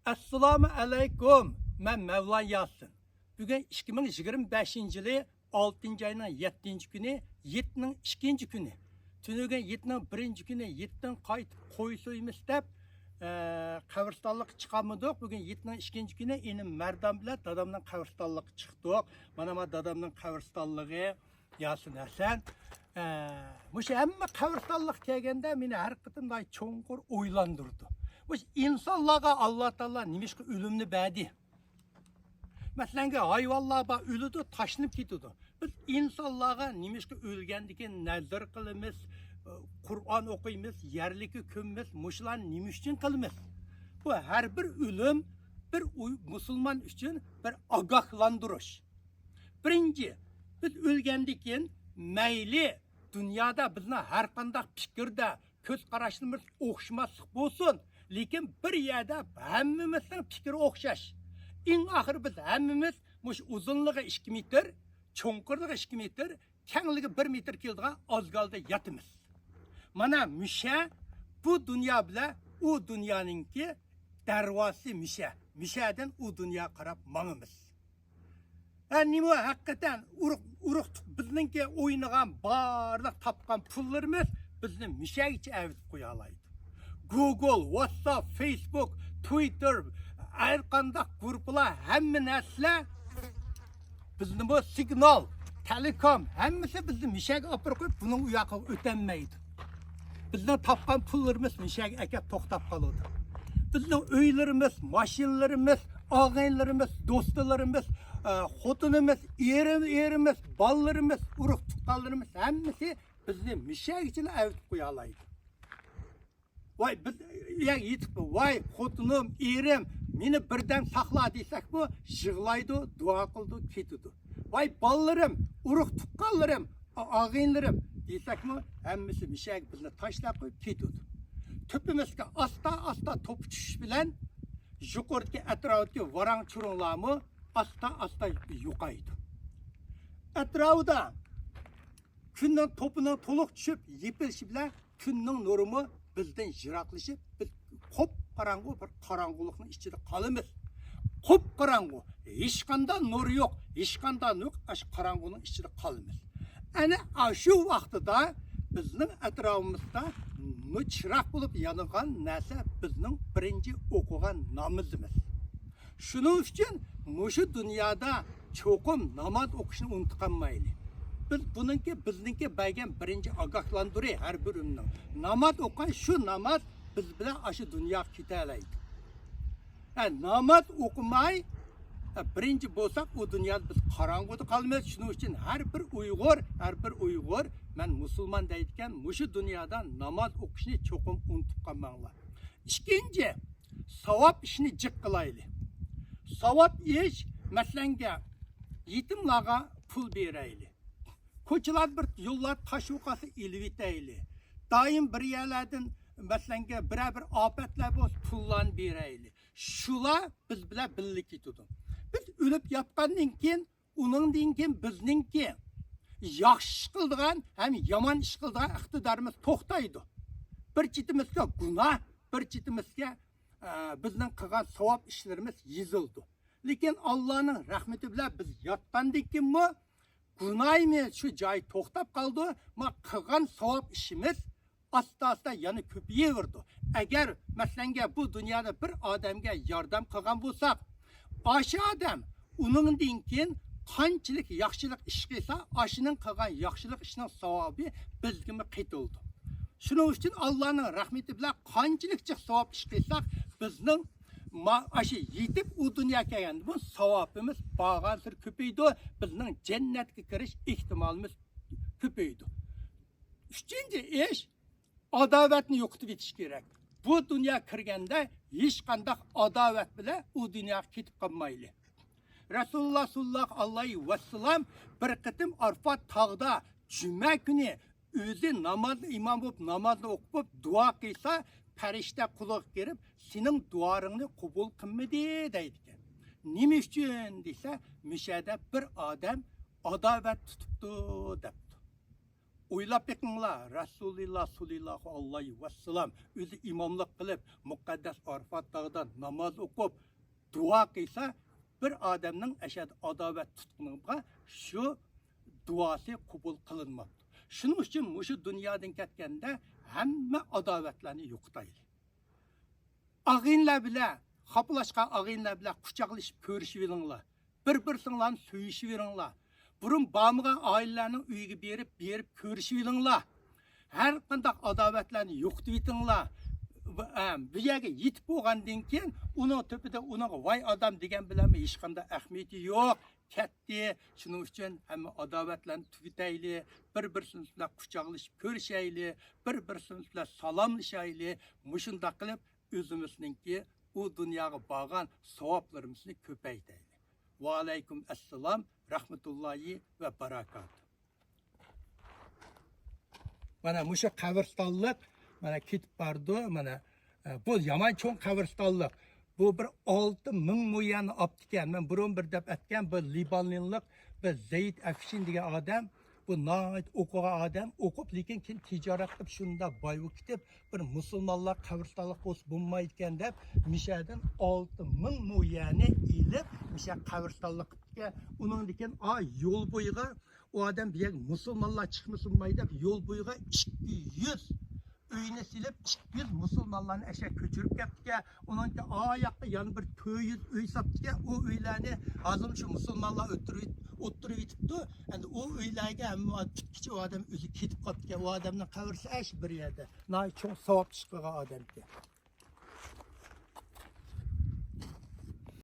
Assalomu alaykum. Men Mevlan Yasin. Bugün 2025 yılı 6. ayının 7. günü, 7'nin 2. günü. Tünügen 7'nin 1. günü 7'den qaytib qo'y so'yimiz deb qabristonlikqa chiqamidik. Bugün 7'nin 2. günü enim Mardam bilan dadamning qabristonligiga chiqdik. Mana bu dadamning qabristonligi Yasin Hasan. Mushu hamma qabristonlik kelganda meni har qitimday cho'nqur o'ylantirdi. Bu insonlarga Alloh taolo nimishqa o'limni berdi? Masalan, hayvonlar ba o'lidi, tashlanib ketadi. Biz insonlarga nimishqa o'lgandikin nazar qilamiz, Qur'on o'qiymiz, yerlikka ko'mamiz, mushlar nima uchun qilamiz? Bu har bir o'lim bir musulmon uchun bir ogohlantirish. Birinchi, biz o'lgandikin mayli dunyoda bizni har qanday fikrda ko'z qarashimiz o'xshamaslik bo'lsin, lekin bir yerda hammamizning fikri o'xshash. Eng oxiri biz hammamiz mush uzunligi 2 metr, cho'nqirligi 2 metr, kengligi 1 metr keladigan ozgolda yatimiz. Mana musha bu dunyo bilan u dunyoninki darvosi musha. Mushadan u dunyo qarab mangimiz. Nima haqiqatan urug' bizningki o'ynagan barliq topgan pullarimiz bizni mushagicha avitib qo'ya oladi. Google, WhatsApp, Facebook, Twitter, her qanday gruplar, hamma narsalar bizni bu signal, telekom, hammasi bizni mishaga olib qo'yib, buning u yoqqa o'tolmaydi. Bizning topgan pullarimiz mishaga akab to'xtab qoladi. Bizning uylarimiz, mashinalarimiz, og'aylarimiz, do'stlarimiz, xotinimiz, erimiz, bolalarimiz, urug' tuqqanlarimiz hammasi bizni mishagicha avitib qo'ya oladi. Vay biz yetib, vay xotinim, erim meni birdan saqla desak bu yig'laydi, duo qildi, ketdi. Vay bolalarim, urug' tuqqanlarim, og'inlarim desakmi hammasi mishak bizni tashlab qo'yib ketdi. Topimizga asta to'p tushish bilan yuqoridagi atrofdagi varang churunglarmi asta yo'qaydi. Atrofda kunning to'pining to'liq tushib yepilishi bilan kunning nurimi bizden yiroqlashib, biz qop qarang'u bir qorong'ulikning ichida qolamiz. Qop qarang'u, hech qanday nur yo'q, hech qanday yo'q, ash qorong'uning ichida qolamiz. Ana shu vaqtida bizning atrofimizda chiroq bo'lib yongan narsa bizning birinchi o'qigan namozimiz. Shuning uchun mushu dunyoda cho'qim namoz o'qishni unutqanmaylik. Biz bununki bizningki bergan birinchi ogohlantirish har birimning. Namoz o'qigan shu namoz biz bilan shu dunyoga keta oladi. Namoz o'qimay birinchi bo'lsak u dunyoda biz qorong'uda qolmaymiz. Shuning uchun har bir Uyg'ur men musulmon deydigan mushu dunyoda namoz o'qishni cho'qim unutib qolmanglar. Ikkinchi, savob ishni jiq qilaylik. Savob ish masalanga yetimlarga pul beraylik. Ko'chalar bir yo'llar tash o'qasi ilib etaylik. Doim bir yerlardan masalanga bir ofatlar bo'lsa pullarni beraylik. Shular biz bilan birlik ketadi. Biz o'lib yotgandan keyin uningdan keyin bizningki yaxshi ish qildigan ham yomon ish qildigan iqtidorimiz to'xtaydi. Bir chetimizga gunoh, bir chetimizga bizning qilgan savob ishlarimiz yozildi. Lekin Allohning rahmati bilan biz yotgandan keyinmi gunohimiz shu joy to'xtab qoldi. Ma qilgan savob ishimiz asta yana ko'payaverdi. Agar masalanga bu dunyoda bir odamga yordam qilgan bo'lsak, o'sha odam uningdan keyin qanchalik yaxshilik ish qilsa, o'shining qilgan yaxshilik ishning savobi bizga qaytildi. Shuning uchun Allohning rahmati bilan qanchalik savob ish qilsak, bizning aşı yetib u dunyoga kelgan bu savobimiz bag'asir ko'paydi, bizning jannatga kirish ehtimolimiz ko'paydi. Uchinchi ish adovatni yo'qotib etish kerak. Bu dunyoga kirganda hech qanday adovat bilan u dunyoga ketib qolmayli. Rasululloh sollallohu alayhi vasallam bir qitim Arfat tog'da juma kuni o'zi namozni imom bo'lib namozni o'qib duo qilsa, farishta quloq kelib, sening duoringni qabul qilmadi deydi. Nima uchun desa, mishada bir odam adovat tutibdi debdi. o'ylab beqinglar. Rasululloh sollallohu alayhi vasallam o'zi imomlik qilib, muqaddas Arafat tog'ida namoz o'qib, duo qilsa, bir odamning ashad adovat tutquniga shu duosi qabul qilinmadi. Shuning uchun shu dunyodan ketganda hamma adovatlarni yo'qotaylik. Ağinlar bilan, xaplashgan ağinlar bilan quchoqlashib ko'rishib yuringlar. Bir-birsinglarni suyishib yuringlar. Burun bağımıgan ailelerinin uyuga berip ko'rishib yuringlar. Har qanday adovatlarni yo'qotib yetinglar. Bu yerga yetib bo'lgandan keyin uning tepida uning voy odam degan bilan hech qanday ahamiyati yo'q. Ketdi. Shuning uchun hamma adovatlarni tugataylik, bir-birimiz bilan quchoqlashib ko'rishaylik, bir-birimiz bilan salomlashaylik. Mushunday qilib o'zimizningki u dunyoga borgan savoblarimizni ko'paytiraylik. Va alaykum assalom, rahmetullahi ve barakatuh. Mana mushu qabristonlik mana ketib bordi, mana bu yomon cho'ng qabristonlik. Bu bir 6000 mo'yani optikan. Men burun bir deb aytgan, bu Libanlik bir Zayd Afshin degan odam, bu nayt o'qigan odam, o'qib lekin keyin tijorat qilib shunda boy ketib, bir musulmonlar qabristonlik bo'lsa bo'lmaydi ekan deb, mishadan 6000 mo'yani ilib, misha qabristonlik qilibga, uning lekin yo'l bo'yiga o adam bir musulmonlar chiqmasin deb yo'l bo'yiga 200 uyni silib 200 musulmonlarni asha ko'chirib ketdiga, uningki oyoqqa yana bir 400 uy sapdiga, o uylarni hozir shu musulmonlar o'ttirib yetibdi. Endi o uylarga hamma tutkichi odam o'zi ketib qoldiga, o odamning qabrisi ash bir yerda. Nay cho'ng savob chiqqan odamga.